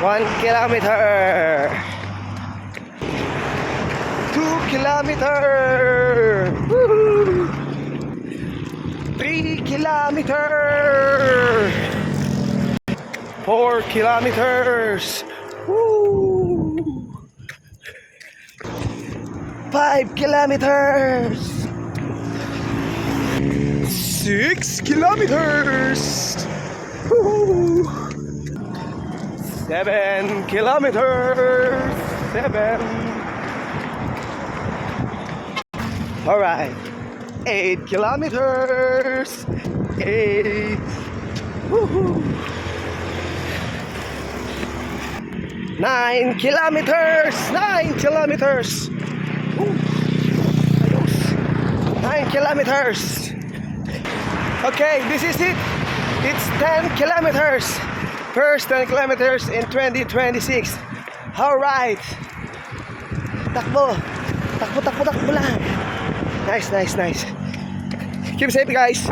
1 kilometer. 2 kilometer. Woohoo. 3 kilometer. 4 kilometers. Woo. 5 kilometers. 6 kilometers. Woo. 7 kilometers. 7. All right. 8 kilometers. 8. Woohoo. 9 kilometers. 9 kilometers. Woo. Ayos. 9 kilometers. Okay, this is it. It's 10 kilometers. First 10 kilometers in 2026. Alright. Takbo. Takbo lang. Nice. Keep safe, guys.